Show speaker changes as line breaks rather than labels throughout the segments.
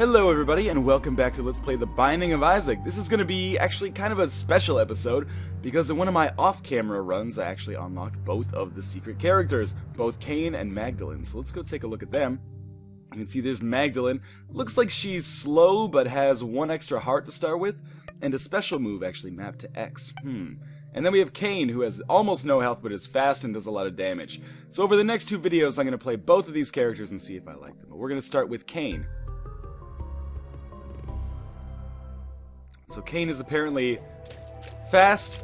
Hello everybody, and welcome back to Let's Play The Binding of Isaac. This is going to be actually kind of a special episode, because in one of my off-camera runs, I actually unlocked both of the secret characters, both Cain and Magdalene. So let's go take a look at them. You can see there's Magdalene. Looks like she's slow, but has one extra heart to start with, and a special move actually mapped to X. And then we have Cain, who has almost no health, but is fast and does a lot of damage. So over the next two videos, I'm going to play both of these characters and see if I like them. But we're going to start with Cain. So Cain is apparently fast,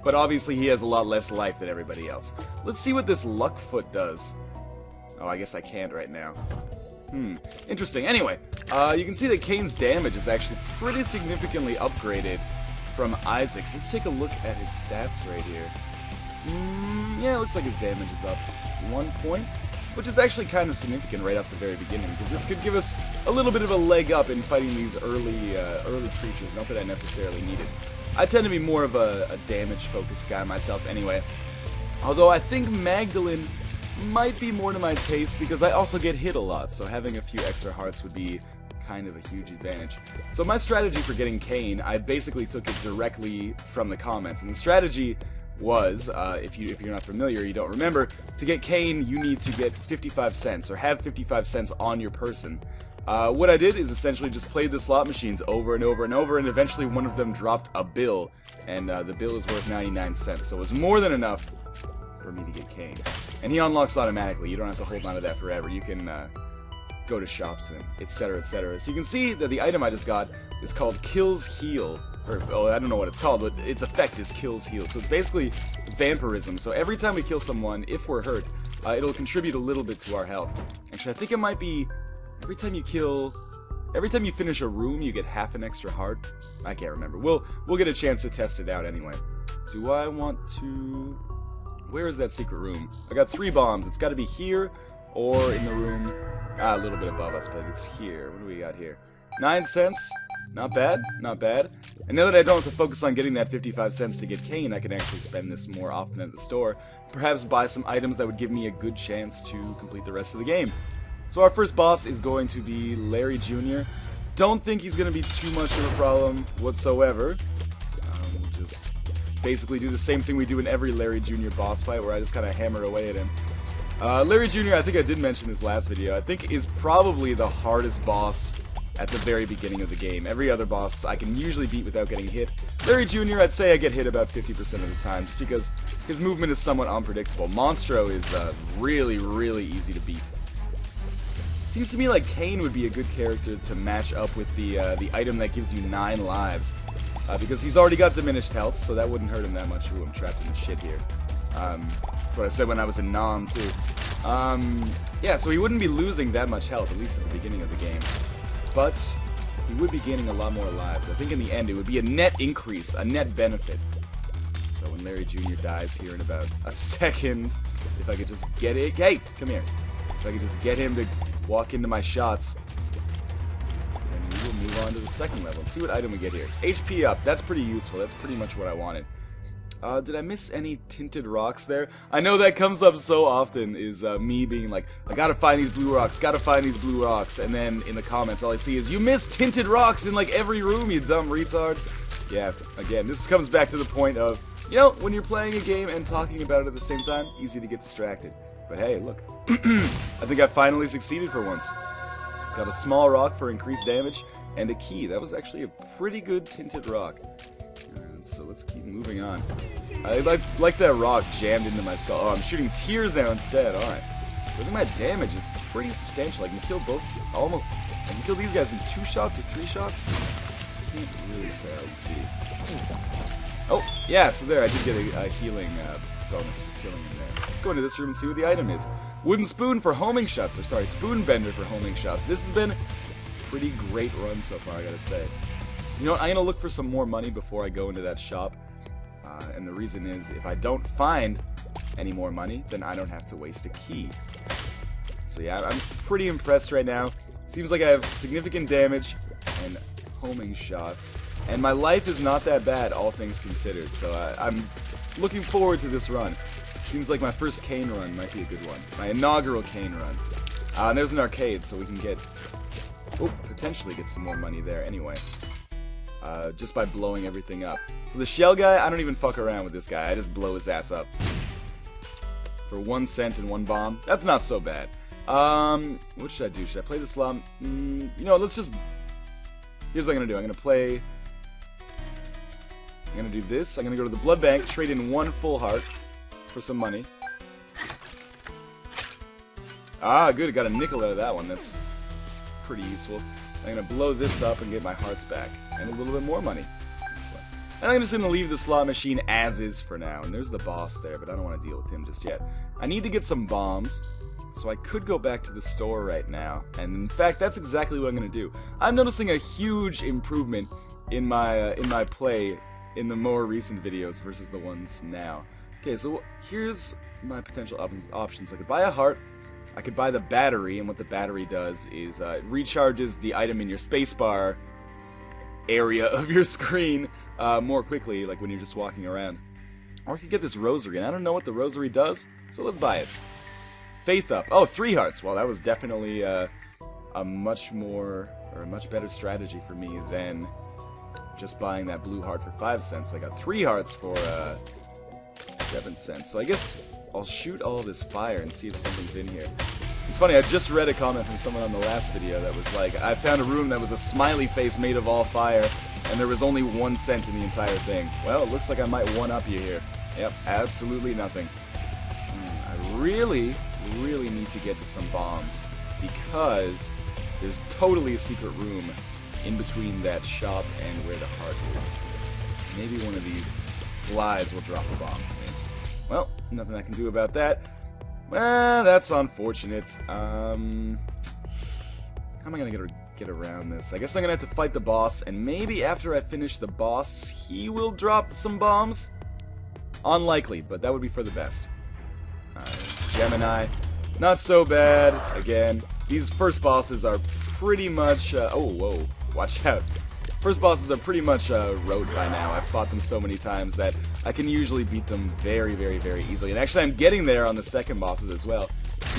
but obviously he has a lot less life than everybody else. Let's see what this Luckfoot does. Oh, I guess I can't right now. Interesting. Anyway, you can see that Cain's damage is actually pretty significantly upgraded from Isaac's. Let's take a look at his stats right here. Yeah, it looks like his damage is up 1 point, which is actually kind of significant right off the very beginning, because this could give us a little bit of a leg up in fighting these early creatures, not that I necessarily need it. I tend to be more of a damage-focused guy myself anyway, although I think Magdalene might be more to my taste, because I also get hit a lot, so having a few extra hearts would be kind of a huge advantage. So my strategy for getting Cain, I basically took it directly from the comments, and the strategy was, if you're not familiar, you don't remember, to get Cain, you need to get 55 cents, or have 55 cents on your person. What I did is essentially just played the slot machines over and over and over, and eventually one of them dropped a bill, and the bill is worth 99 cents, so it was more than enough for me to get Cain. And he unlocks automatically, you don't have to hold on to that forever, you can go to shops and etc, etc. So you can see that the item I just got is called Kills Heal. Or, oh, I don't know what it's called, but its effect is Kills Heal. So it's basically vampirism. So every time we kill someone, if we're hurt, it'll contribute a little bit to our health. Actually, I think it might be every time you finish a room, you get half an extra heart. I can't remember. We'll get a chance to test it out anyway. Do I want to... Where is that secret room? I got 3 bombs. It's got to be here or in the room a little bit above us, but it's here. What do we got here? 9 cents. Not bad, not bad. And now that I don't have to focus on getting that 55 cents to get Cain, I can actually spend this more often at the store. Perhaps buy some items that would give me a good chance to complete the rest of the game. So our first boss is going to be Larry Jr. Don't think he's going to be too much of a problem whatsoever. We'll just basically do the same thing we do in every Larry Jr. boss fight, where I just kind of hammer away at him. Larry Jr., I think I did mention this last video, I think is probably the hardest boss at the very beginning of the game. Every other boss I can usually beat without getting hit. Larry Jr., I'd say I get hit about 50% of the time, just because his movement is somewhat unpredictable. Monstro is really, really easy to beat. Seems to me like Cain would be a good character to match up with the item that gives you 9 lives. Because he's already got diminished health, so that wouldn't hurt him that much. Ooh, I'm trapped in the shit here. That's what I said when I was in Nom, too. Yeah, so he wouldn't be losing that much health, at least at the beginning of the game. But he would be gaining a lot more lives. I think in the end it would be a net increase, a net benefit. So when Larry Jr. dies here in about a second, if I could just get it... Hey, come here. If I could just get him to walk into my shots, then we will move on to the second level. Let's see what item we get here. HP up. That's pretty useful. That's pretty much what I wanted. Did I miss any tinted rocks there? I know that comes up so often, is me being like, I gotta find these blue rocks, gotta find these blue rocks, and then in the comments all I see is, you missed tinted rocks in like every room, you dumb retard. Yeah, again, this comes back to the point of, you know, when you're playing a game and talking about it at the same time, easy to get distracted. But hey, look, I think I finally succeeded for once. Got a small rock for increased damage, and a key. That was actually a pretty good tinted rock. So let's keep moving on. I like that rock jammed into my skull. Oh, I'm shooting tears now instead. Alright. I think my damage is pretty substantial. I can kill I can kill these guys in 2 shots or 3 shots. I can't really tell. Let's see. Oh, yeah, so there, I did get a healing bonus for killing him there. Let's go into this room and see what the item is. Wooden spoon for homing shots. Or sorry, spoon bender for homing shots. This has been a pretty great run so far, I gotta say. You know what, I'm going to look for some more money before I go into that shop, and the reason is, if I don't find any more money, then I don't have to waste a key. So yeah, I'm pretty impressed right now. Seems like I have significant damage and homing shots, and my life is not that bad, all things considered, so I'm looking forward to this run. Seems like my first Cain run might be a good one. My inaugural Cain run. And there's an arcade, so we can get Oh, potentially get some more money there anyway. Just by blowing everything up. So the shell guy, I don't even fuck around with this guy. I just blow his ass up. For 1 cent and 1 bomb. That's not so bad. What should I do? Should I play the slum? You know, let's just... Here's what I'm gonna do. I'm gonna do this. I'm gonna go to the blood bank, trade in 1 full heart for some money. Ah, good. I got a nickel out of that one. That's pretty useful. I'm gonna blow this up and get my hearts back. And a little bit more money. And I'm just gonna leave the slot machine as is for now. And there's the boss there, but I don't want to deal with him just yet. I need to get some bombs. So I could go back to the store right now. And in fact, that's exactly what I'm gonna do. I'm noticing a huge improvement in my play in the more recent videos versus the ones now. Okay, so here's my potential options. I could buy a heart. I could buy the battery, and what the battery does is it recharges the item in your spacebar area of your screen more quickly, like when you're just walking around. Or I could get this rosary, and I don't know what the rosary does, so let's buy it. Faith up. Oh, 3 hearts. Well, that was definitely a much better strategy for me than just buying that blue heart for 5 cents. I got 3 hearts for 7 cents. So I guess I'll shoot all this fire and see if something's in here. It's funny, I just read a comment from someone on the last video that was like, I found a room that was a smiley face made of all fire, and there was only 1 cent in the entire thing. Well, it looks like I might one-up you here. Yep, absolutely nothing. I really need to get to some bombs, because there's totally a secret room in between that shop and where the heart is. Maybe one of these flies will drop a bomb to me. Well, nothing I can do about that. Well, that's unfortunate. How am I gonna get around this? I guess I'm gonna have to fight the boss, and maybe after I finish the boss, he will drop some bombs? Unlikely, but that would be for the best. Gemini. Not so bad. Again, these first bosses are pretty much... oh, whoa. Watch out. First bosses are pretty much rote by now. I've fought them so many times that I can usually beat them very easily. And actually, I'm getting there on the second bosses as well.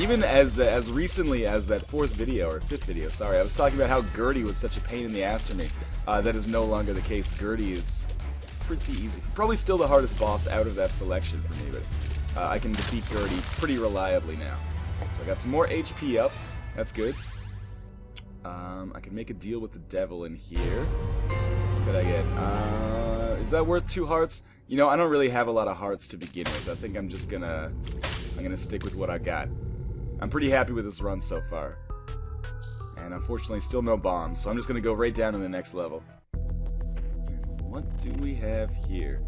Even as recently as that 4th video, or 5th video, sorry, I was talking about how Gertie was such a pain in the ass for me. That is no longer the case. Gertie is pretty easy. Probably still the hardest boss out of that selection for me, but I can defeat Gertie pretty reliably now. So I got some more HP up. That's good. I can make a deal with the devil in here. What could I get? Is that worth 2 hearts? You know, I don't really have a lot of hearts to begin with. I think I'm just gonna... I'm gonna stick with what I got. I'm pretty happy with this run so far. And unfortunately, still no bombs, so I'm just gonna go right down to the next level. What do we have here?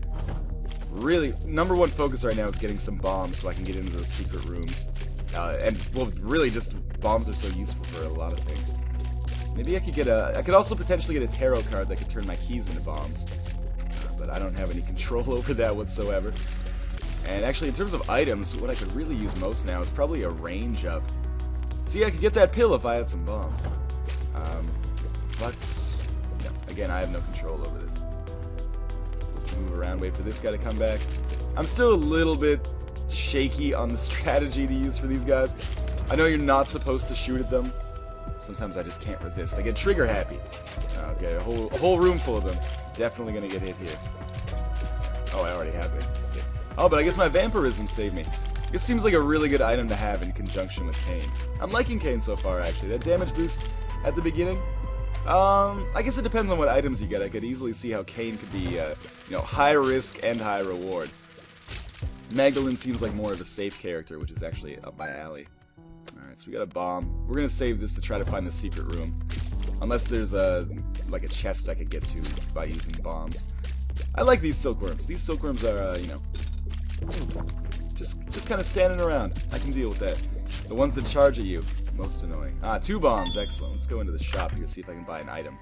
Really, number 1 focus right now is getting some bombs so I can get into those secret rooms. And, well, really just bombs are so useful for a lot of things. Maybe I could get I could also potentially get a tarot card that could turn my keys into bombs. But I don't have any control over that whatsoever. And actually, in terms of items, what I could really use most now is probably a range up. See, I could get that pill if I had some bombs. But, no, again, I have no control over this. Let's move around, wait for this guy to come back. I'm still a little bit shaky on the strategy to use for these guys. I know you're not supposed to shoot at them. Sometimes I just can't resist. I get trigger happy. Okay, a whole room full of them. Definitely gonna get hit here. Oh, I already have it. Okay. Oh, but I guess my vampirism saved me. This seems like a really good item to have in conjunction with Cain. I'm liking Cain so far, actually. That damage boost at the beginning. I guess it depends on what items you get. I could easily see how Cain could be, you know, high risk and high reward. Magdalene seems like more of a safe character, which is actually up my alley. Alright, so we got a bomb. We're gonna save this to try to find the secret room. Unless there's like a chest I could get to by using bombs. I like these silkworms. These silkworms are, you know, just kind of standing around. I can deal with that. The ones that charge at you, most annoying. 2 bombs, excellent. Let's go into the shop here, see if I can buy an item.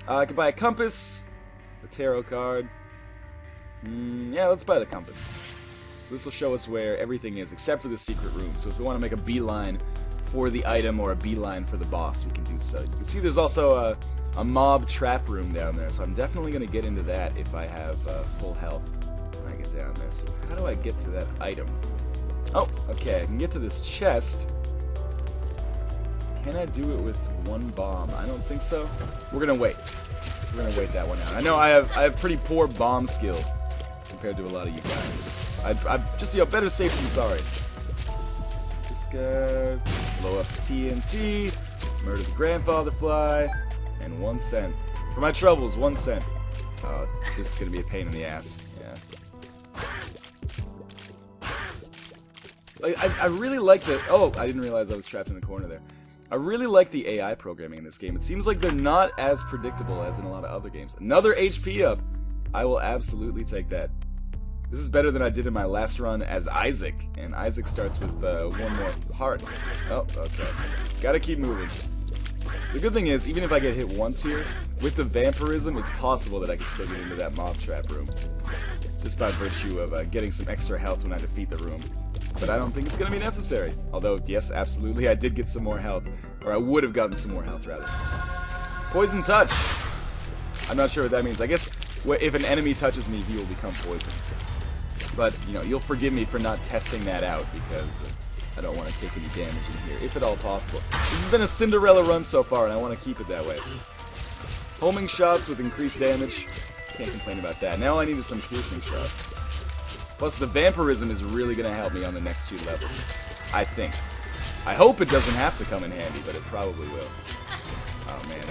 I could buy a compass, a tarot card. Yeah, let's buy the compass. So this will show us where everything is, except for the secret room. So if we want to make a beeline for the item or a beeline for the boss, we can do so. You can see there's also a mob trap room down there, so I'm definitely going to get into that if I have full health when I get down there. So how do I get to that item? Oh, okay, I can get to this chest. Can I do it with one bomb? I don't think so. We're gonna wait. We're gonna wait that one out. I know I have pretty poor bomb skill compared to a lot of you guys. I'm just, you know, better safe than sorry. Just blow up the TNT, murder the grandfather fly, and 1 cent. For my troubles, 1 cent. Oh, this is gonna be a pain in the ass. Yeah. Like, I really like the... Oh, I didn't realize I was trapped in the corner there. I really like the AI programming in this game. It seems like they're not as predictable as in a lot of other games. Another HP up. I will absolutely take that. This is better than I did in my last run as Isaac. And Isaac starts with 1 more heart. Oh, okay. Gotta keep moving. The good thing is, even if I get hit once here, with the vampirism, it's possible that I can still get into that mob trap room. Just by virtue of getting some extra health when I defeat the room. But I don't think it's going to be necessary. Although, yes, absolutely, I did get some more health. Or I would have gotten some more health, rather. Poison touch. I'm not sure what that means. I guess if an enemy touches me, he will become poisoned. But, you know, you'll forgive me for not testing that out, because I don't want to take any damage in here, if at all possible. This has been a Cinderella run so far, and I want to keep it that way. Homing shots with increased damage. Can't complain about that. Now I needed some piercing shots. Plus, the vampirism is really going to help me on the next 2 levels. I think. I hope it doesn't have to come in handy, but it probably will. Oh man,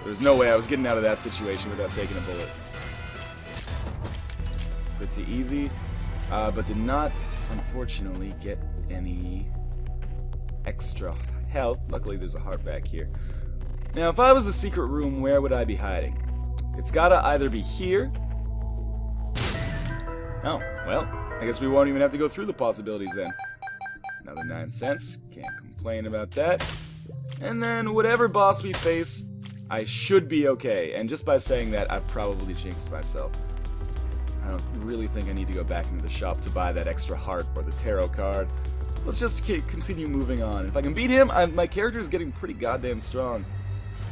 there's no way I was getting out of that situation without taking a bullet. Pretty easy, but did not, unfortunately, get any extra health. Luckily, there's a heart back here. Now, if I was a secret room, where would I be hiding? It's gotta either be here. Oh, well, I guess we won't even have to go through the possibilities then. Another 9 cents. Can't complain about that. And then whatever boss we face, I should be okay. And just by saying that, I've probably jinxed myself. I don't really think I need to go back into the shop to buy that extra heart or the tarot card. Let's just continue moving on. If I can beat him, my character is getting pretty goddamn strong.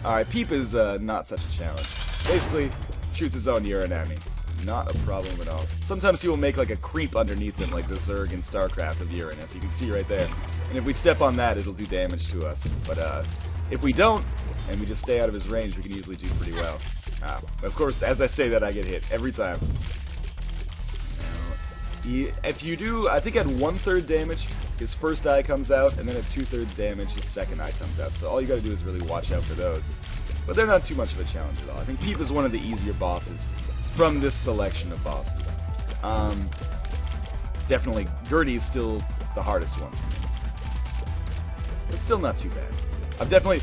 Alright, Peep is not such a challenge. Basically, shoots his own urine at me. Not a problem at all. Sometimes he will make like a creep underneath him, like the Zerg in StarCraft of urine, as you can see right there. And if we step on that, it'll do damage to us. But if we don't, and we just stay out of his range, we can usually do pretty well. Of course, as I say that, I get hit every time. Now, if you do, I think at 1/3 damage, his first eye comes out, and then at 2/3 damage, his second eye comes out. So all you gotta do is really watch out for those. But they're not too much of a challenge at all. I think Peep is one of the easier bosses from this selection of bosses. Definitely, Gertie's still the hardest one. But still not too bad. I've definitely...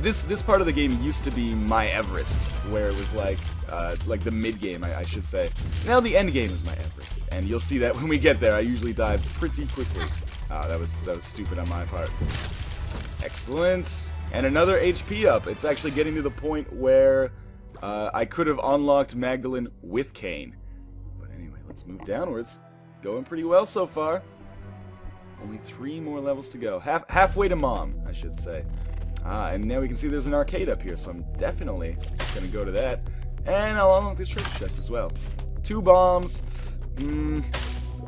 This part of the game used to be my Everest, where it was like the mid-game, I should say. Now the end game is my Everest, and you'll see that when we get there. I usually die pretty quickly. That was stupid on my part. Excellent. And another HP up. It's actually getting to the point where I could have unlocked Magdalene with Cain. But anyway, let's move downwards. Going pretty well so far. Only 3 more levels to go. Halfway to Mom, I should say. And now we can see there's an arcade up here, so I'm definitely going to go to that. And I'll unlock this treasure chest as well. 2 bombs.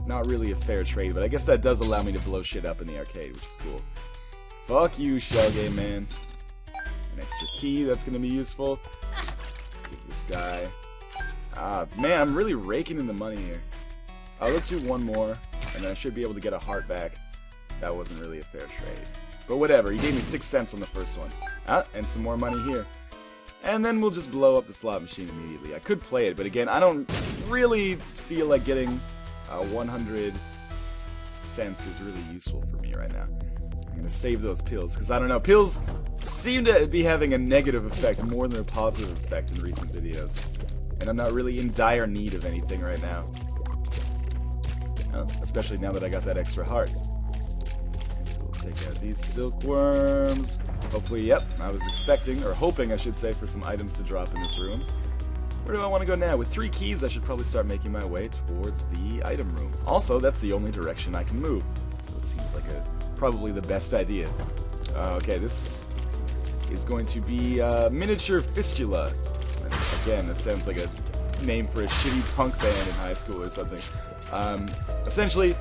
Not really a fair trade, but I guess that does allow me to blow shit up in the arcade, which is cool. Fuck you, Shell Game Man. An extra key, that's going to be useful. Give this guy. Man, I'm really raking in the money here. Let's do 1 more, and then I should be able to get a heart back. That wasn't really a fair trade. But whatever, he gave me 6 cents on the first one. And some more money here. And then we'll just blow up the slot machine immediately. I could play it, but again, I don't really feel like getting 100 cents is really useful for me right now. I'm going to save those pills, because I don't know, pills seem to be having a negative effect more than a positive effect in recent videos. And I'm not really in dire need of anything right now. Especially now that I got that extra heart. We'll take out these silkworms. Hopefully, yep, I was expecting, or hoping I should say, for some items to drop in this room. Where do I want to go now? With 3 keys, I should probably start making my way towards the item room. Also, that's the only direction I can move. So it seems like probably the best idea. Okay, this is going to be Miniature Fistula. And again, that sounds like a name for a shitty punk band in high school or something. Essentially,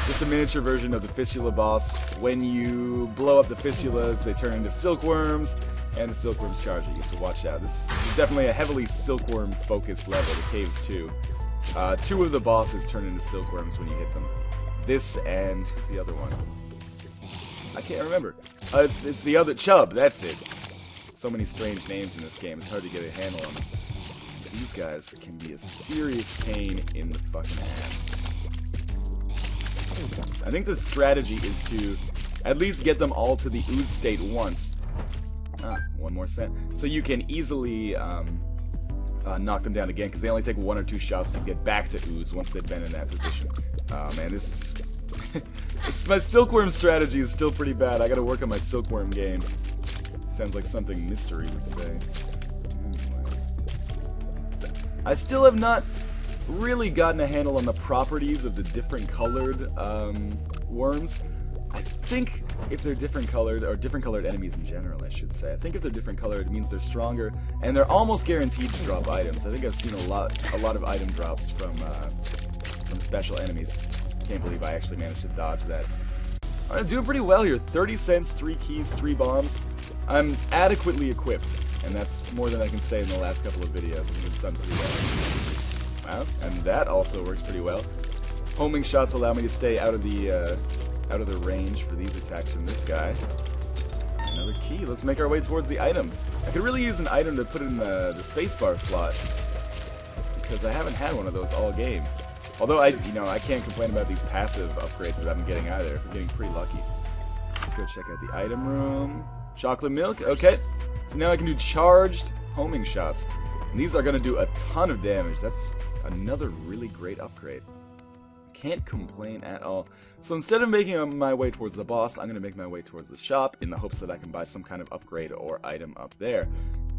Just a miniature version of the fistula boss. When you blow up the fistulas, they turn into silkworms, and the silkworms charge at you, so watch out. This is definitely a heavily silkworm-focused level, the caves too. Two of the bosses turn into silkworms when you hit them. This and... who's the other one? I can't remember. It's the other... Chub, that's it. So many strange names in this game, it's hard to get a handle on them. These guys can be a serious pain in the fucking ass. I think the strategy is to at least get them all to the ooze state once. One more cent. So you can easily knock them down again, because they only take 1 or 2 shots to get back to ooze once they've been in that position. Oh man, this is... my silkworm strategy is still pretty bad. I gotta work on my silkworm game. Sounds like something Mystery would say. I still have not really gotten a handle on the properties of the different colored worms. I think if they're different colored, or different colored enemies in general, I should say. I think if they're different colored, it means they're stronger, and they're almost guaranteed to drop items. I think I've seen a lot of item drops from special enemies. Can't believe I actually managed to dodge that. I'm doing pretty well here. 30 cents, 3 keys, 3 bombs. I'm adequately equipped, and that's more than I can say in the last couple of videos. I think it's done pretty well. Wow, and that also works pretty well. Homing shots allow me to stay out of the range for these attacks from this guy. Another key. Let's make our way towards the item. I could really use an item to put in the spacebar slot, because I haven't had one of those all game. Although I can't complain about these passive upgrades that I'm getting either. I'm getting pretty lucky. Let's go check out the item room. Chocolate milk. Okay. So now I can do charged homing shots. And these are going to do a ton of damage. That's another really great upgrade. Can't complain at all. So instead of making my way towards the boss, I'm going to make my way towards the shop in the hopes that I can buy some kind of upgrade or item up there.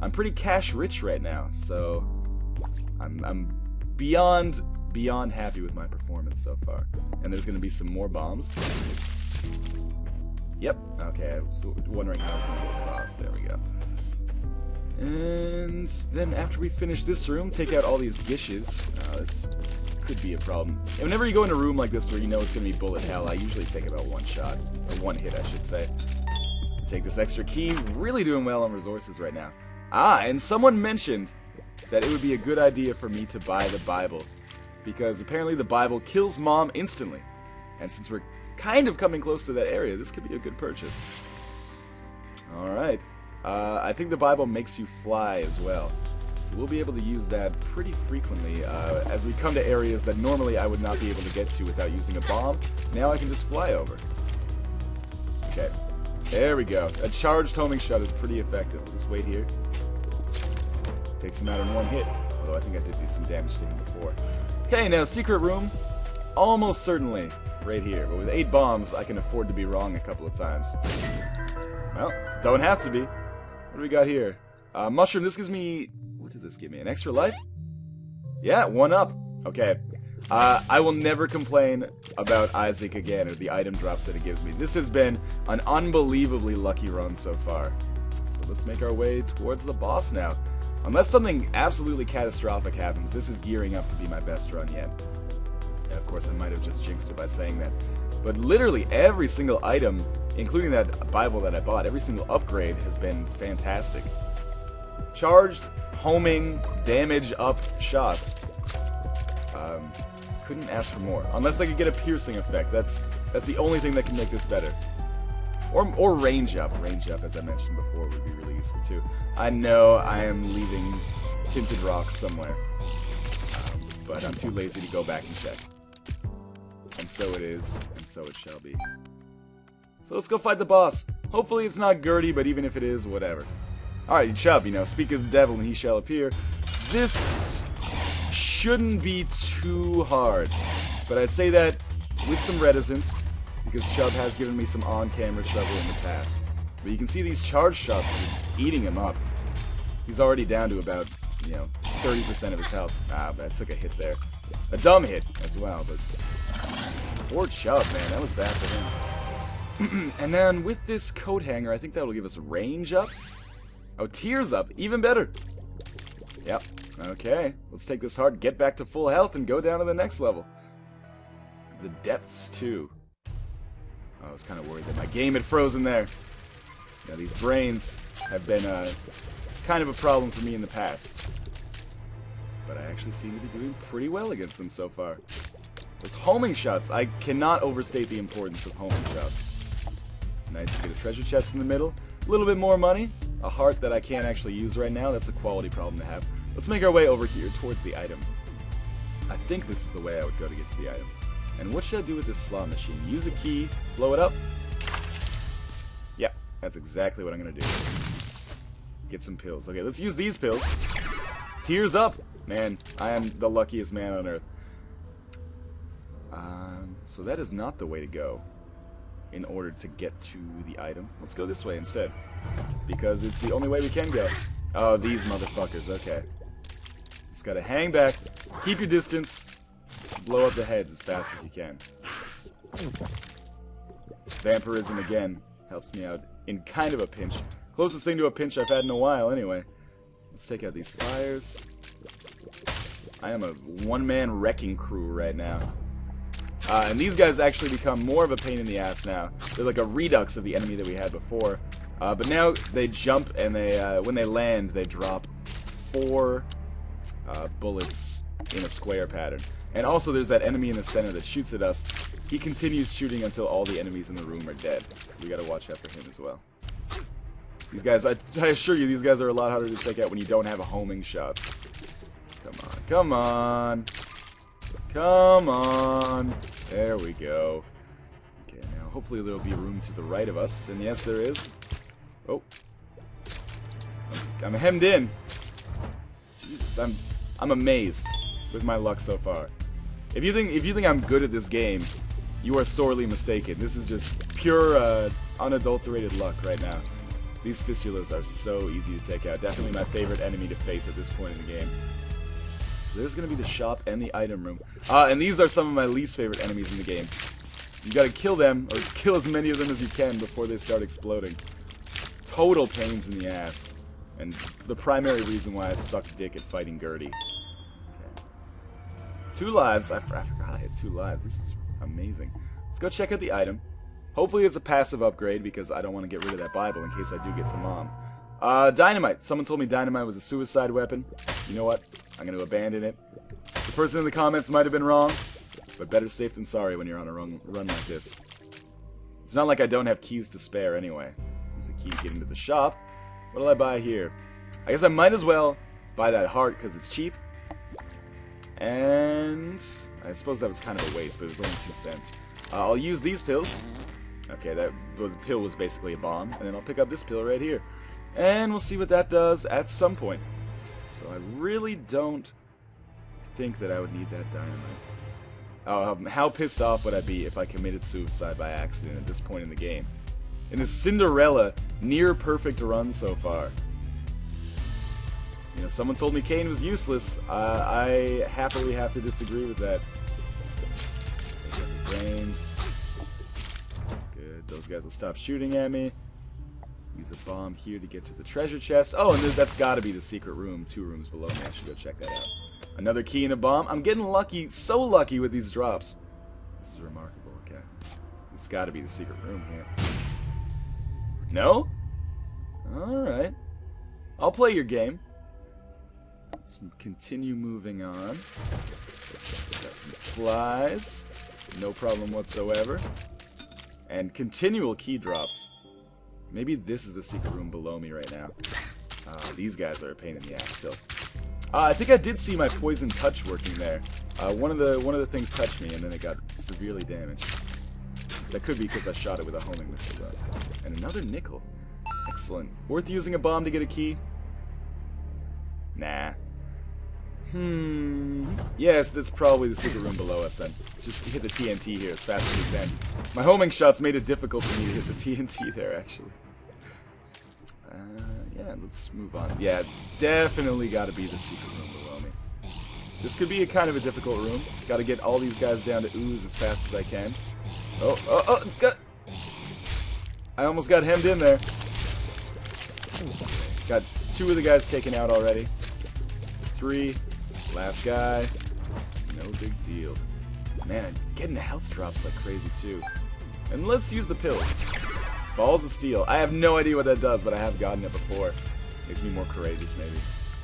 I'm pretty cash rich right now, so I'm beyond happy with my performance so far. And there's going to be some more bombs. Yep. Okay, I was wondering how I was going to get the bombs. There we go. And then after we finish this room, take out all these gishes. This could be a problem. And whenever you go in a room like this where you know it's going to be bullet hell, I usually take about 1 shot. Or 1 hit, I should say. Take this extra key. Really doing well on resources right now. And someone mentioned that it would be a good idea for me to buy the Bible. Because apparently the Bible kills Mom instantly. And since we're kind of coming close to that area, this could be a good purchase. Alright. I think the Bible makes you fly as well. So we'll be able to use that pretty frequently as we come to areas that normally I would not be able to get to without using a bomb. Now I can just fly over. Okay. There we go. A charged homing shot is pretty effective. We'll just wait here. Takes him out in 1 hit. Although I think I did do some damage to him before. Okay, now secret room. Almost certainly right here. But with 8 bombs, I can afford to be wrong a couple of times. Well, don't have to be. What do we got here? Mushroom, this gives me... what does this give me? An extra life? Yeah, 1 up. Okay. I will never complain about Isaac again, or the item drops that it gives me. This has been an unbelievably lucky run so far. So let's make our way towards the boss now. Unless something absolutely catastrophic happens, this is gearing up to be my best run yet. And of course, I might have just jinxed it by saying that. But literally every single item, including that Bible that I bought, every single upgrade has been fantastic. Charged, homing, damage up shots. Couldn't ask for more. Unless I could get a piercing effect. That's the only thing that can make this better. Or range up. Range up, as I mentioned before, would be really useful too. I know I am leaving tinted rocks somewhere. But I'm too lazy to go back and check. And so it is, and so it shall be. So let's go fight the boss. Hopefully it's not Gertie, but even if it is, whatever. Alright, Chub, speak of the devil and he shall appear. This shouldn't be too hard. But I say that with some reticence, because Chub has given me some on-camera trouble in the past. But you can see these charge shots are just eating him up. He's already down to about, 30% of his health. But I took a hit there. A dumb hit as well, but... poor Chub, man, that was bad for him. And then with this coat hanger, I think that will give us range up. Oh, tears up, even better. Yep, okay. Let's take this heart, get back to full health, and go down to the next level. the depths, too. I was kind of worried that my game had frozen there. Now, these brains have been kind of a problem for me in the past. But I actually seem to be doing pretty well against them so far. Those homing shots, I cannot overstate the importance of homing shots. Nice to get a treasure chest in the middle. A little bit more money. A heart that I can't actually use right now. That's a quality problem to have. Let's make our way over here towards the item. I think this is the way I would go to get to the item. And what should I do with this slot machine? Use a key, blow it up. Yeah, that's exactly what I'm going to do. Get some pills. Okay, let's use these pills. Tears up! Man, I am the luckiest man on earth. So that is not the way to go in order to get to the item. Let's go this way instead. Because it's the only way we can go. Oh, these motherfuckers. Okay. Just gotta hang back, keep your distance, blow up the heads as fast as you can. Vampirism again helps me out in kind of a pinch. Closest thing to a pinch I've had in a while anyway. Let's take out these fires. I am a one-man wrecking crew right now. And these guys actually become more of a pain in the ass now. They're like a redux of the enemy that we had before. But now they jump and they, when they land, they drop 4 bullets in a square pattern. And also there's that enemy in the center that shoots at us. He continues shooting until all the enemies in the room are dead. So we gotta watch out for him as well. These guys, I assure you, these guys are a lot harder to take out when you don't have a homing shot. Come on, come on. Come on. There we go. Okay, now hopefully there'll be room to the right of us. And yes, there is. Oh. I'm hemmed in. Jesus, I'm amazed with my luck so far. If you think I'm good at this game, you are sorely mistaken. This is just pure unadulterated luck right now. These fistulas are so easy to take out. Definitely my favorite enemy to face at this point in the game. So there's going to be the shop and the item room. And these are some of my least favorite enemies in the game. You got to kill them, or kill as many of them as you can before they start exploding. Total pains in the ass. And the primary reason why I suck dick at fighting Gertie. Okay. 2 lives. I forgot I had 2 lives. This is amazing. Let's go check out the item. Hopefully it's a passive upgrade, because I don't want to get rid of that Bible in case I do get to Mom. Dynamite. Someone told me dynamite was a suicide weapon. You know what? I'm going to abandon it. The person in the comments might have been wrong, but better safe than sorry when you're on a run like this. It's not like I don't have keys to spare anyway. There's a key to get into the shop. What'll I buy here? I guess I might as well buy that heart because it's cheap. And I suppose that was kind of a waste, but it was only 2 cents. I'll use these pills. Okay, pill was basically a bomb. And then I'll pick up this pill right here. And we'll see what that does at some point. So I really don't think that I would need that dynamite. Oh, how pissed off would I be if I committed suicide by accident at this point in the game? In this Cinderella, near-perfect run so far. You know, someone told me Cain was useless. I happily have to disagree with that. Take out the brains. Good, those guys will stop shooting at me. Use a bomb here to get to the treasure chest. Oh, and that's gotta be the secret room, 2 rooms below me. I should go check that out. Another key and a bomb. I'm getting lucky, so lucky with these drops. This is remarkable, okay. It's gotta be the secret room here. No? Alright. I'll play your game. Let's continue moving on. Got some flies. No problem whatsoever. And continual key drops. Maybe this is the secret room below me right now. These guys are a pain in the ass still. I think I did see my poison touch working there. One of the things touched me and then it got severely damaged. That could be because I shot it with a homing missile though. And another nickel. Excellent. Worth using a bomb to get a key? Nah. Yes, that's probably the secret room below us then. Let's just hit the TNT here as fast as we can. My homing shots made it difficult for me to hit the TNT there, actually. Yeah, let's move on. Yeah, definitely got to be the secret room below me. This could be a kind of a difficult room. Got to get all these guys down to ooze as fast as I can. I almost got hemmed in there. Got 2 of the guys taken out already. 3. Last guy. No big deal. Man, getting the health drops like crazy too. And let's use the pills. Balls of Steel. I have no idea what that does, but I have gotten it before. Makes me more courageous, maybe.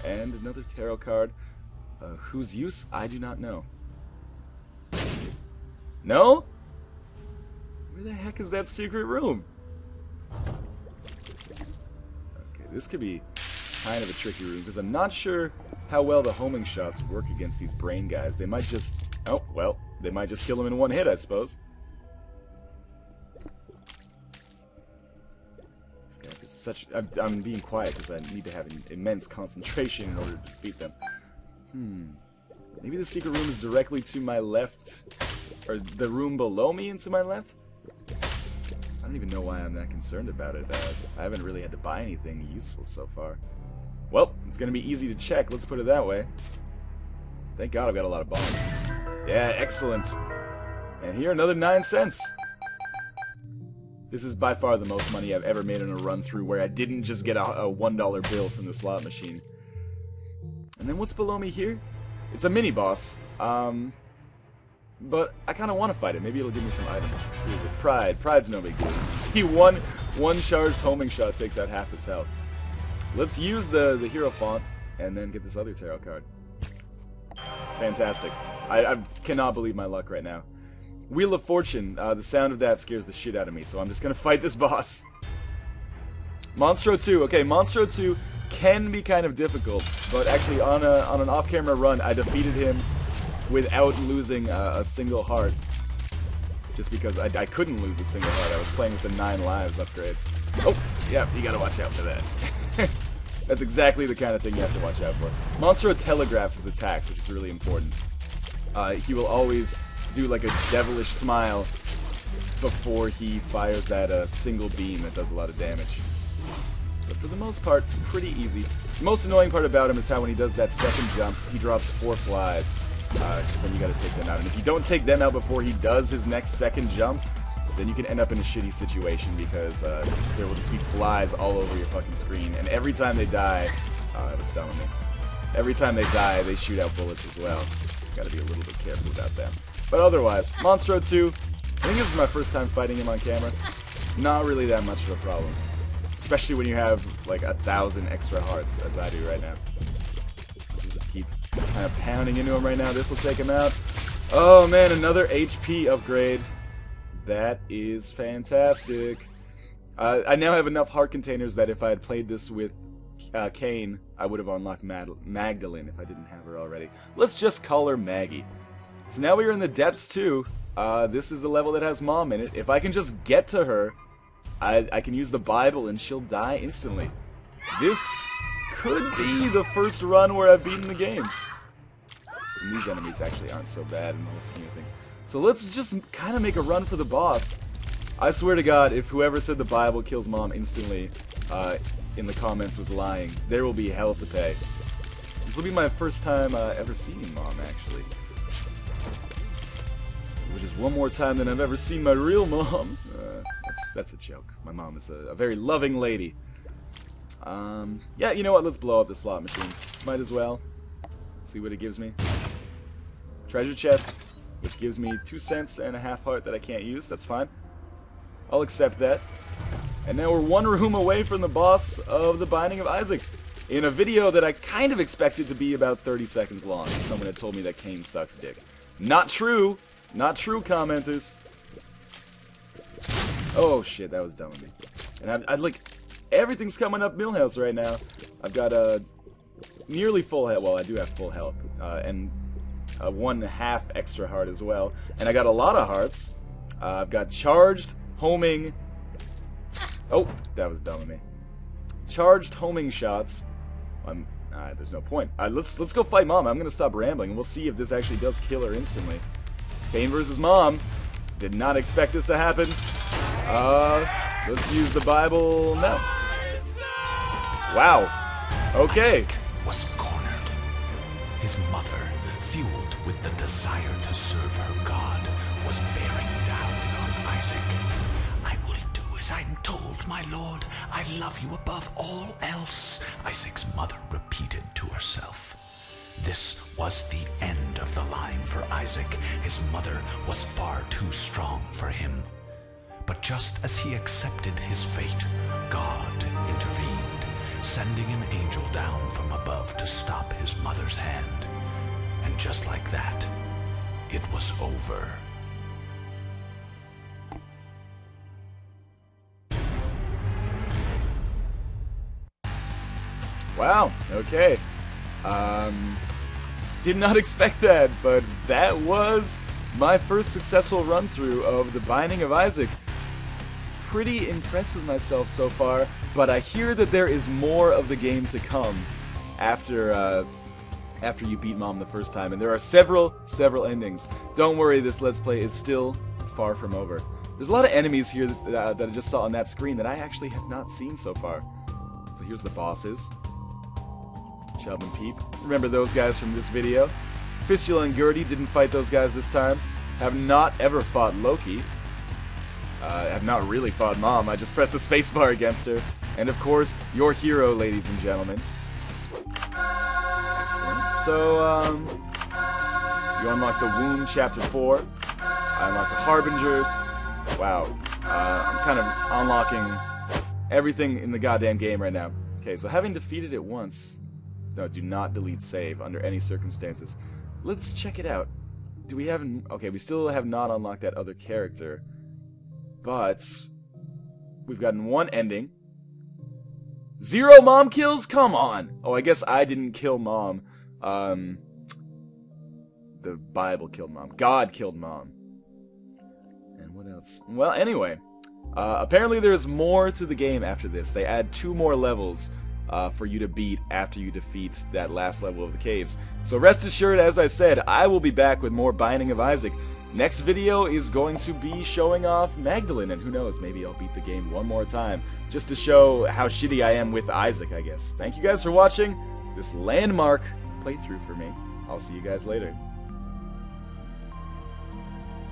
And another tarot card, whose use I do not know. No? Where the heck is that secret room? Okay, this could be kind of a tricky room, because I'm not sure how well the homing shots work against these brain guys. They might just... Oh, well, they might just kill them in one hit, I suppose. These guys are such... I'm being quiet because I need to have an immense concentration in order to defeat them. Maybe the secret room is directly to my left, or the room below me and to my left? I don't even know why I'm that concerned about it. I haven't really had to buy anything useful so far. Well, it's going to be easy to check, let's put it that way. Thank God I've got a lot of bombs. Yeah, excellent. And here, another 9 cents. This is by far the most money I've ever made in a run-through where I didn't just get a $1 bill from the slot machine. And then what's below me here? It's a mini-boss. But I kind of want to fight it. Maybe it'll give me some items. Who is it? Pride. Pride's no big deal. See, one charged homing shot takes out half his health. Let's use the hero font and then get this other tarot card. Fantastic. I cannot believe my luck right now. Wheel of Fortune. The sound of that scares the shit out of me, so I'm just going to fight this boss. Monstro 2. Okay, Monstro 2 can be kind of difficult, but actually on an off-camera run, I defeated him without losing a single heart. Just because I couldn't lose a single heart. I was playing with the 9 lives upgrade. Oh, yeah, you gotta watch out for that. That's exactly the kind of thing you have to watch out for. Monstro telegraphs his attacks, which is really important. He will always do like a devilish smile before he fires that single beam that does a lot of damage. But for the most part, pretty easy. The most annoying part about him is how when he does that second jump, he drops 4 flies. Then you gotta take them out. And if you don't take them out before he does his next second jump, then you can end up in a shitty situation because there will just be flies all over your fucking screen. And every time they die, it was done with me. Every time they die, they shoot out bullets as well. Gotta be a little bit careful about them. But otherwise, Monstro 2, I think this is my first time fighting him on camera. Not really that much of a problem. Especially when you have like 1,000 extra hearts, as I do right now. I'll just keep kind of pounding into him right now. This will take him out. Oh man, another HP upgrade. That is fantastic. I now have enough heart containers that if I had played this with Cain, I would have unlocked Magdalene if I didn't have her already. Let's just call her Maggie. So now we are in the depths too. This is the level that has Mom in it. If I can just get to her, I can use the Bible and she'll die instantly. This could be the first run where I've beaten the game. And these enemies actually aren't so bad in the whole scheme of things. So let's just kind of make a run for the boss. I swear to God, if whoever said the Bible kills Mom instantly in the comments was lying, there will be hell to pay. This will be my first time ever seeing Mom, actually. Which is one more time than I've ever seen my real mom. That's a joke. My mom is a very loving lady. Yeah, you know what? Let's blow up the slot machine. Might as well. See what it gives me. Treasure chest, which gives me 2 cents and a half heart that I can't use. That's fine. I'll accept that. And now we're one room away from the boss of the Binding of Isaac. In a video that I kind of expected to be about 30 seconds long. Someone had told me that Cain sucks dick. Not true! Not true, commenters. Oh shit, that was dumb of me. And I'd like, everything's coming up Millhouse right now. I've got nearly full health. Well, I do have full health. And 1/2 extra heart as well. And I got a lot of hearts. I've got charged, homing. Oh, that was dumb of me. Charged homing shots. There's no point. Let's go fight Mom. I'm gonna stop rambling and we'll see if this actually does kill her instantly. Cain versus Mom. Did not expect this to happen. Let's use the Bible now. Wow. Okay.
Isaac was cornered. His mother, fueled with the desire to serve her God, was bearing down on Isaac. I will do as I'm told, my lord. I love you above all else, Isaac's mother repeated to herself. This was the end of the line for Isaac. His mother was far too strong for him. But just as he accepted his fate, God intervened, sending an angel down from above to stop his mother's hand. And just like that, it was over.
Wow, okay. Did not expect that, but that was my first successful run-through of The Binding of Isaac. Pretty impressed with myself so far, but I hear that there is more of the game to come after you beat Mom the first time, and there are several endings. Don't worry, this Let's Play is still far from over. There's a lot of enemies here that I just saw on that screen that I actually have not seen so far. So here's the bosses. Chub and Peep. Remember those guys from this video. Fistula and Gertie didn't fight those guys this time. Have not ever fought Loki. Have not really fought Mom. I just pressed the spacebar against her. And of course, your hero, ladies and gentlemen. Excellent. So, you unlock the Wound Chapter 4. I unlock the Harbingers. Wow. I'm kind of unlocking everything in the goddamn game right now. Okay, so having defeated it once... No, do not delete save under any circumstances. Let's check it out. Do we have... Okay, we still have not unlocked that other character. But... we've gotten one ending. 0 Mom kills? Come on! Oh, I guess I didn't kill Mom. The Bible killed Mom. God killed Mom. And what else? Well, anyway. Apparently there's more to the game after this. They add 2 more levels for you to beat after you defeat that last level of the caves. So rest assured, as I said, I will be back with more Binding of Isaac. Next video is going to be showing off Magdalene, and who knows, maybe I'll beat the game one more time, just to show how shitty I am with Isaac, I guess. Thank you guys for watching this landmark playthrough for me. I'll see you guys later.